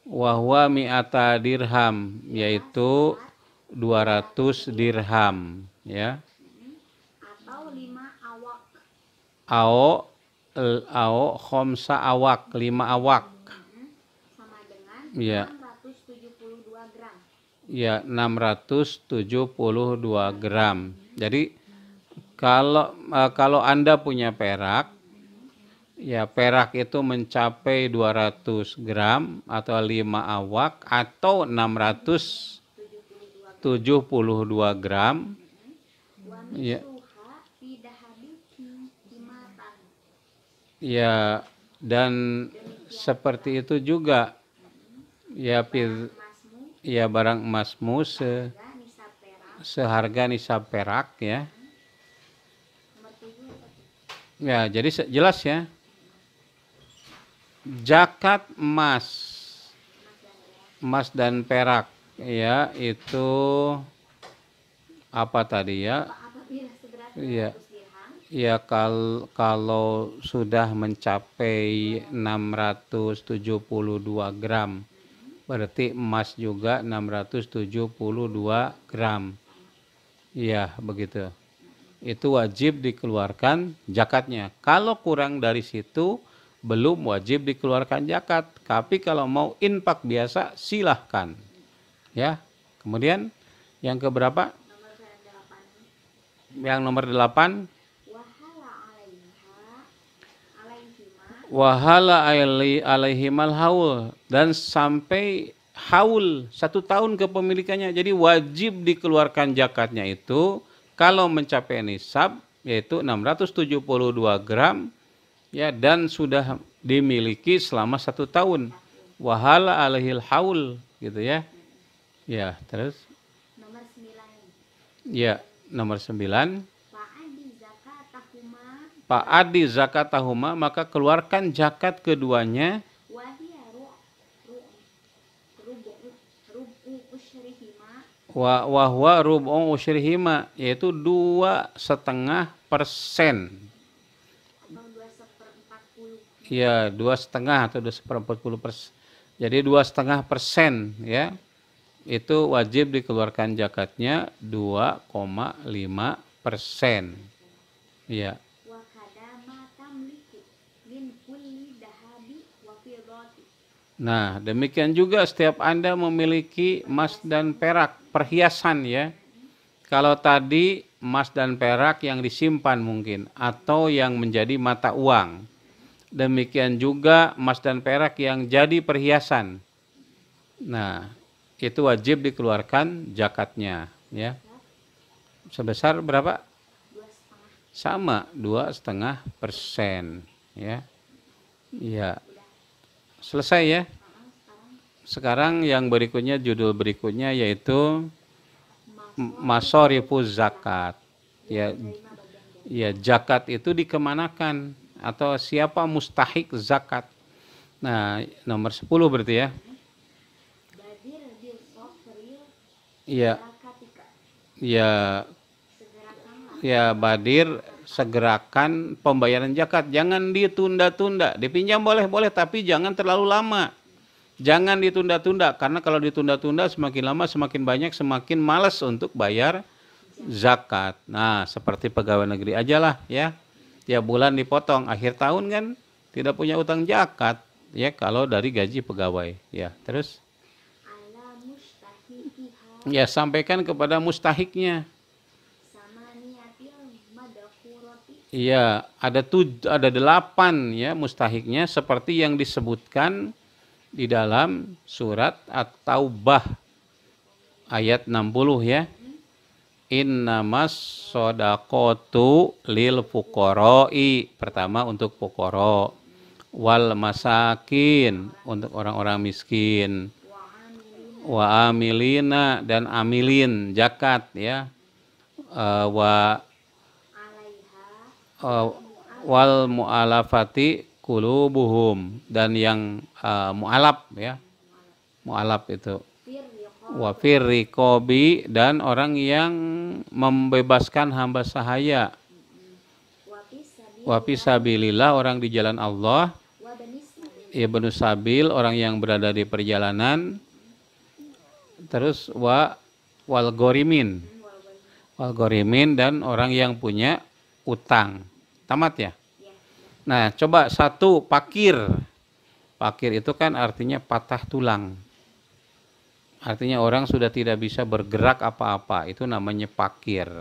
A: Wahwa mi'ata dirham, yaitu 200 dirham ya. Atau 5 awak. Ao khomsa awak, 5 awak. Sama dengan ya. 672 gram. Ya, 672 gram. Jadi kalau Anda punya perak, ya perak itu mencapai 200 gram atau 5 awak atau 672 gram. Ya. Ya, dan seperti itu juga ya barang emasmu seharga nisab perak ya. Ya, jadi jelas ya. Zakat emas dan perak ya, itu apa tadi ya? Ya. Ya, kalau sudah mencapai 672 gram, berarti emas juga 672 gram. Ya, begitu. Itu wajib dikeluarkan zakatnya. Kalau kurang dari situ, belum wajib dikeluarkan zakat. Tapi kalau mau infak biasa, silahkan. Ya. Kemudian yang keberapa? Yang nomor 8. Wahala alaihimal haul, dan sampai haul 1 tahun kepemilikannya. Jadi wajib dikeluarkan zakatnya itu kalau mencapai nisab yaitu 672 gram ya dan sudah dimiliki selama 1 tahun. Wahala alaihil haul gitu ya. Ya, terus
B: Nomor 9.
A: ya nomor 9
B: Fa'adi zakatahuma
A: Pak Adi zakatahuma maka keluarkan zakat keduanya
B: wahia rubu usyrihima
A: wahwa rub'u usyrihima yaitu 2,5%.
B: atau 2/40.
A: Ya, 2,5 atau 2/40%. Jadi 2,5% ya. Itu wajib dikeluarkan zakatnya 2,5%. Ya.
B: Wa kadama tamliku min kulli dahabi wa fiddati.
A: Nah, demikian juga setiap Anda memiliki emas dan perak, perhiasan ya. Kalau tadi emas dan perak yang disimpan mungkin atau yang menjadi mata uang. Demikian juga emas dan perak yang jadi perhiasan. Nah, itu wajib dikeluarkan zakatnya ya. Sebesar berapa?
B: 2,5.
A: Sama 2,5% ya. Ya. Selesai ya. Sekarang yang berikutnya, judul berikutnya yaitu Masorifuz zakat. Ya, ya zakat itu dikemanakan atau siapa mustahik zakat. Nah, nomor 10 berarti ya.
B: Badir bil sofril
A: Ya,
B: zakatika.
A: ya,
B: Segerakanlah
A: ya Badir segerakan pembayaran zakat. Jangan ditunda-tunda. Dipinjam boleh tapi jangan terlalu lama. Jangan ditunda-tunda karena kalau ditunda-tunda semakin lama semakin banyak semakin malas untuk bayar zakat. Nah, seperti pegawai negeri aja lah ya. Tiap bulan dipotong, akhir tahun kan tidak punya utang zakat ya kalau dari gaji pegawai. Ya, terus
B: ala mustahikiha
A: ya sampaikan kepada mustahiknya.
B: sama niatil madakhurati.
A: Iya, ada 8 ya mustahiknya seperti yang disebutkan di dalam surat At-Taubah ayat 60 ya. Innamas shadaqatu lil fuqara'i. Pertama untuk fuqara. Wal masakin untuk orang-orang miskin. Wa amilina dan amilin zakat ya. Wa
B: Alaiha
A: wal mu'alafati qulubuhum dan yang mu'alaf ya. Mu'alaf itu
B: firriqa
A: wa firriqabi dan orang yang membebaskan hamba sahaya wa fisabilillah orang di jalan Allah
B: wa banis
A: ibnu sabil orang yang berada di perjalanan terus wal gorimin dan orang yang punya utang. Tamat ya. Nah, coba 1 pakir. Pakir itu kan artinya patah tulang. Artinya orang sudah tidak bisa bergerak apa-apa. Itu namanya pakir.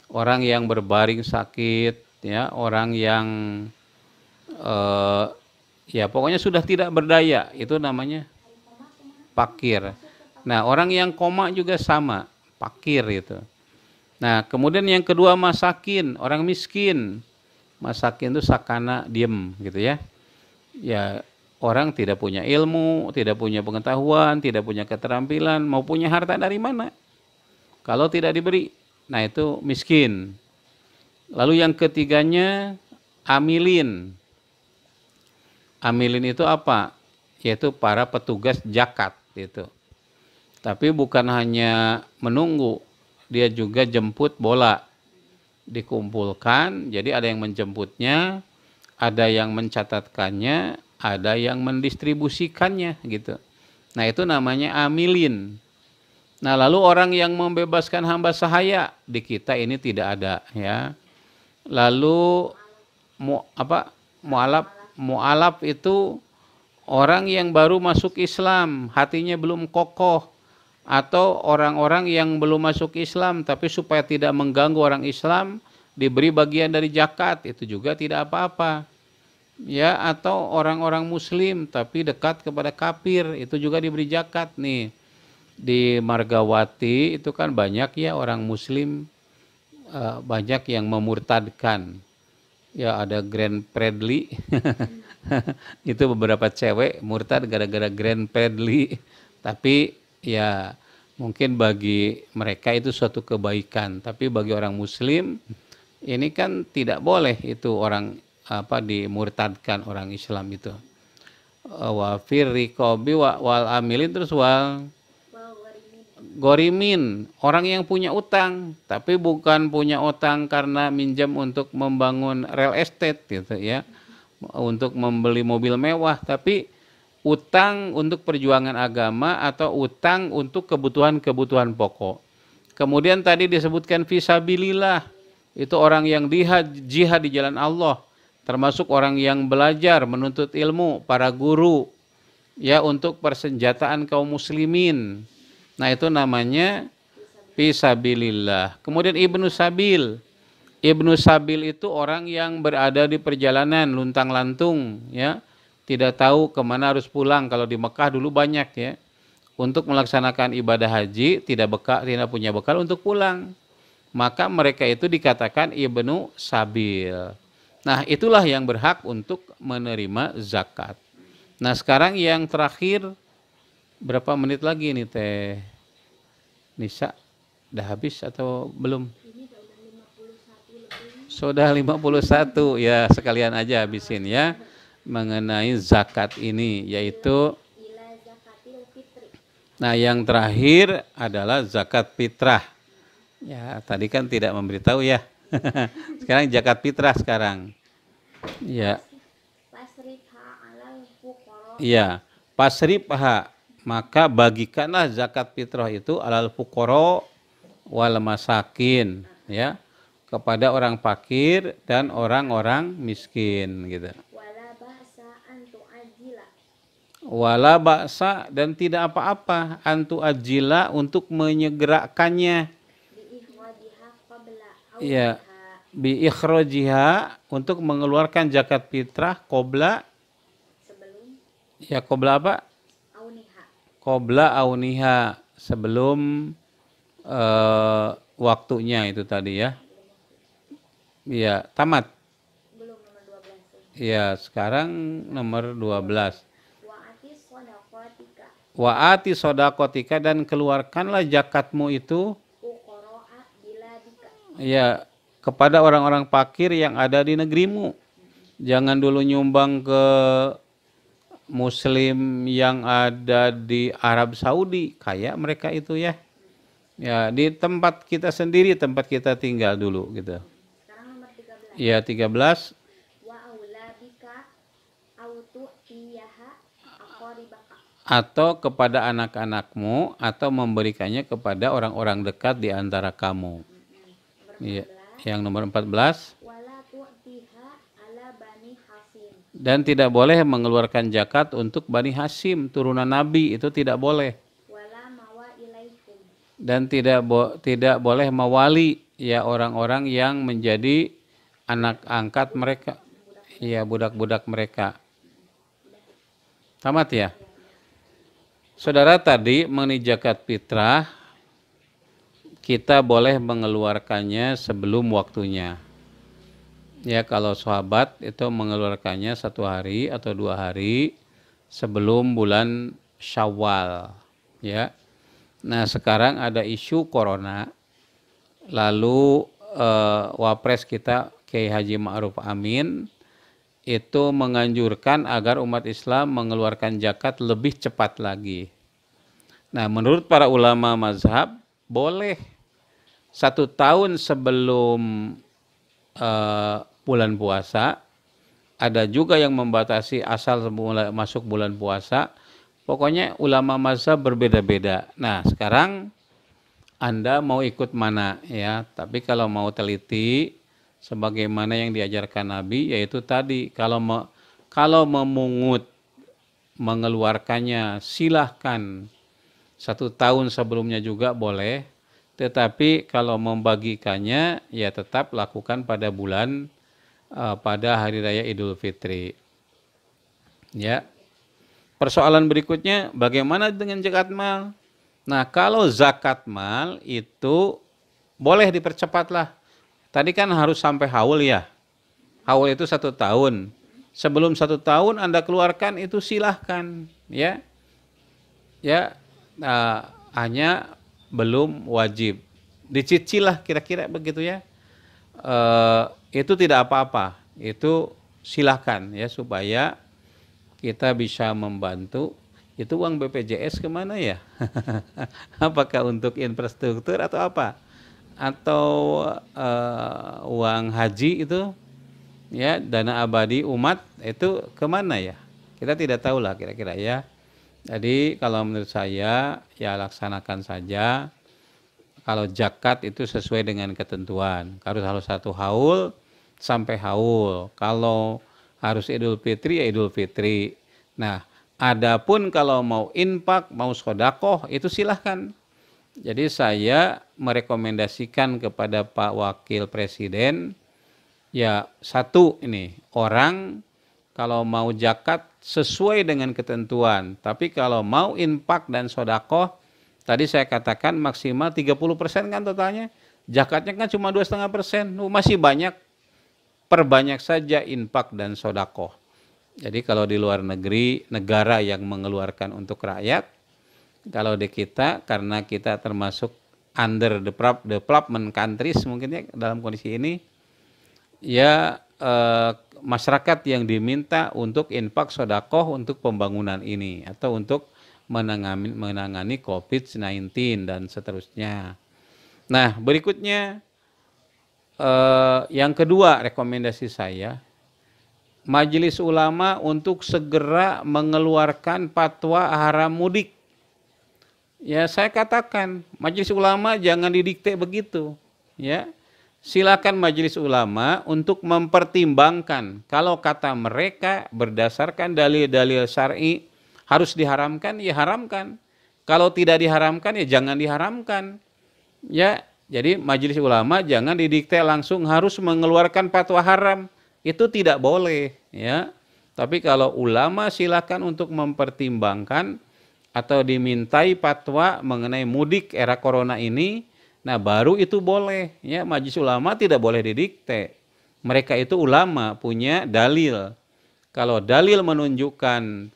A: Orang yang berbaring sakit, ya, orang yang ya pokoknya sudah tidak berdaya. Itu namanya pakir. Nah, orang yang koma juga sama, pakir itu. Nah, kemudian yang kedua masakin, orang miskin. Masakin itu sakana, diem gitu ya. Ya, orang tidak punya ilmu, tidak punya pengetahuan, tidak punya keterampilan, mau punya harta dari mana? Kalau tidak diberi. Nah, itu miskin. Lalu yang ketiganya amilin. Amilin itu apa? Yaitu para petugas zakat itu. Tapi bukan hanya menunggu, dia juga jemput bola. Dikumpulkan, jadi ada yang menjemputnya, ada yang mencatatkannya, ada yang mendistribusikannya gitu. Nah, itu namanya amilin. Nah, lalu orang yang membebaskan hamba sahaya di kita ini tidak ada ya. Lalu mu'alaf itu orang yang baru masuk Islam, hatinya belum kokoh, atau orang-orang yang belum masuk Islam tapi supaya tidak mengganggu orang Islam diberi bagian dari zakat, itu juga tidak apa-apa. ya, atau orang-orang muslim tapi dekat kepada kafir, itu juga diberi zakat nih. Di Margawati itu kan banyak ya orang muslim, banyak yang memurtadkan. Ya ada Grand Bradley. Itu beberapa cewek murtad gara-gara Grand Bradley. Tapi ya mungkin bagi mereka itu suatu kebaikan, tapi bagi orang muslim ini kan tidak boleh itu orang dimurtadkan orang Islam itu. Wa fir riqabi wal amilin, terus wal gorimin, orang yang punya utang tapi bukan punya utang karena minjam untuk membangun real estate gitu ya, untuk membeli mobil mewah, tapi utang untuk perjuangan agama atau utang untuk kebutuhan-kebutuhan pokok. Kemudian tadi disebutkan fisabilillah, itu orang yang jihad di jalan Allah, termasuk orang yang belajar menuntut ilmu, para guru ya, untuk persenjataan kaum muslimin. Nah itu namanya fisabilillah. Kemudian Ibnu Sabil. Ibnu Sabil itu orang yang berada di perjalanan luntang-lantung ya, tidak tahu kemana harus pulang. Kalau di Mekah dulu banyak ya, untuk melaksanakan ibadah haji tidak punya bekal untuk pulang. Maka mereka itu dikatakan Ibnu Sabil. Nah itulah yang berhak untuk menerima zakat. Nah sekarang yang terakhir, berapa menit lagi nih Teh Nisa? Udah habis atau belum? Sudah 51 ya, sekalian aja habisin ya mengenai zakat ini, yaitu nah yang terakhir adalah zakat fitrah. Ya, tadi kan tidak memberitahu ya. Sekarang zakat fitrah sekarang. Ya. Iya, pasribha, maka bagikanlah zakat fitrah itu alal fuqara wal masakin ya, kepada orang fakir dan orang-orang miskin gitu. Wala ba'sa, dan tidak apa-apa antu ajila, untuk menyegerakannya. Ya, bi ikhrajiha, untuk mengeluarkan zakat fitrah qabla, ya qabla apa? Qabla auniha, sebelum waktunya itu tadi ya. Ya, tamat. Ya, sekarang nomor 12. Wa'ati sodakotika, dan keluarkanlah zakatmu itu ya kepada orang-orang fakir yang ada di negerimu. Jangan dulu nyumbang ke muslim yang ada di Arab Saudi, kayak mereka itu ya. Ya, di tempat kita sendiri, tempat kita tinggal dulu gitu. Sekarang nomor 13. Ya, 13. Atau kepada anak-anakmu, atau memberikannya kepada orang-orang dekat di antara kamu. Iya, yang nomor 14. Dan tidak boleh mengeluarkan zakat untuk Bani Hashim, turunan Nabi, itu tidak boleh. Dan tidak boleh mawali, ya orang-orang yang menjadi anak angkat mereka, ya budak-budak mereka. Tamat ya. Saudara, tadi mengenai zakat fitrah, kita boleh mengeluarkannya sebelum waktunya. Ya, kalau sahabat itu mengeluarkannya 1 hari atau 2 hari sebelum bulan Syawal. Ya. Nah, sekarang ada isu corona. Lalu Wapres kita Kiai Haji Ma'ruf Amin itu menganjurkan agar umat Islam mengeluarkan zakat lebih cepat lagi. Nah, menurut para ulama mazhab, boleh 1 tahun sebelum bulan puasa. Ada juga yang membatasi asal masuk bulan puasa. Pokoknya ulama mazhab berbeda-beda. Nah, sekarang Anda mau ikut mana ya? Tapi kalau mau teliti sebagaimana yang diajarkan Nabi, yaitu tadi kalau memungut mengeluarkannya silahkan 1 tahun sebelumnya juga boleh, tetapi kalau membagikannya ya tetap lakukan pada hari raya Idul Fitri. Ya. Persoalan berikutnya, bagaimana dengan zakat mal? Nah, kalau zakat mal itu boleh dipercepatlah. Tadi kan harus sampai haul ya. Haul itu 1 tahun. Sebelum 1 tahun Anda keluarkan itu silahkan, ya. Ya, hanya belum wajib. Dicicil lah kira-kira begitu ya. Itu tidak apa-apa. Itu silahkan ya supaya kita bisa membantu. Itu uang BPJS kemana ya? Apakah untuk infrastruktur atau apa? Atau uang haji itu ya, dana abadi umat itu kemana ya? Kita tidak tahu lah kira-kira ya. Jadi kalau menurut saya ya laksanakan saja. Kalau zakat itu sesuai dengan ketentuan. Harus 1 haul sampai haul. Kalau harus Idul Fitri ya Idul Fitri. Nah, adapun kalau mau infak, mau sodakoh itu silahkan. Jadi saya merekomendasikan kepada Pak Wakil Presiden, ya satu ini, orang kalau mau zakat sesuai dengan ketentuan. Tapi kalau mau infak dan sodakoh, tadi saya katakan maksimal 30% kan totalnya. Zakatnya kan cuma 2,5%. Masih banyak, perbanyak saja infak dan sodakoh. Jadi kalau di luar negeri, negara yang mengeluarkan untuk rakyat, kalau di kita, karena kita termasuk under development countries mungkin ya dalam kondisi ini, ya masyarakat yang diminta untuk infak sodakoh untuk pembangunan ini atau untuk menangani COVID-19 dan seterusnya. Nah, berikutnya yang kedua rekomendasi saya, Majelis Ulama untuk segera mengeluarkan fatwa haram mudik. Ya, saya katakan Majelis Ulama jangan didikte begitu, ya. Silakan Majelis Ulama untuk mempertimbangkan. Kalau kata mereka berdasarkan dalil-dalil syar'i harus diharamkan, ya haramkan. Kalau tidak diharamkan, ya jangan diharamkan. Ya, jadi Majelis Ulama jangan didikte langsung harus mengeluarkan fatwa haram. Itu tidak boleh, ya. Tapi kalau ulama silakan untuk mempertimbangkan atau dimintai fatwa mengenai mudik era corona ini. Nah, baru itu boleh, ya. Majelis Ulama tidak boleh didikte. Mereka itu ulama, punya dalil. Kalau dalil menunjukkan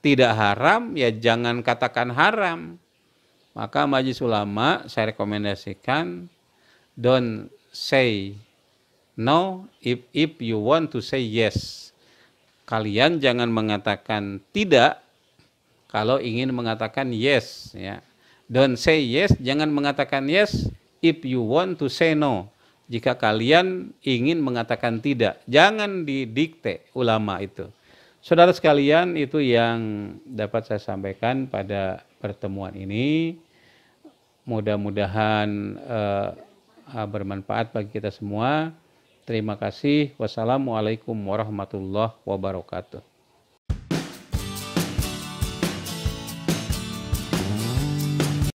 A: tidak haram, ya jangan katakan haram. Maka Majelis Ulama saya rekomendasikan don't say no if you want to say yes. Kalian jangan mengatakan tidak kalau ingin mengatakan yes, ya. Don't say yes, jangan mengatakan yes if you want to say no. Jika kalian ingin mengatakan tidak, jangan didikte ulama itu. Saudara sekalian, itu yang dapat saya sampaikan pada pertemuan ini. Mudah-mudahan bermanfaat bagi kita semua. Terima kasih. Wassalamualaikum warahmatullahi wabarakatuh.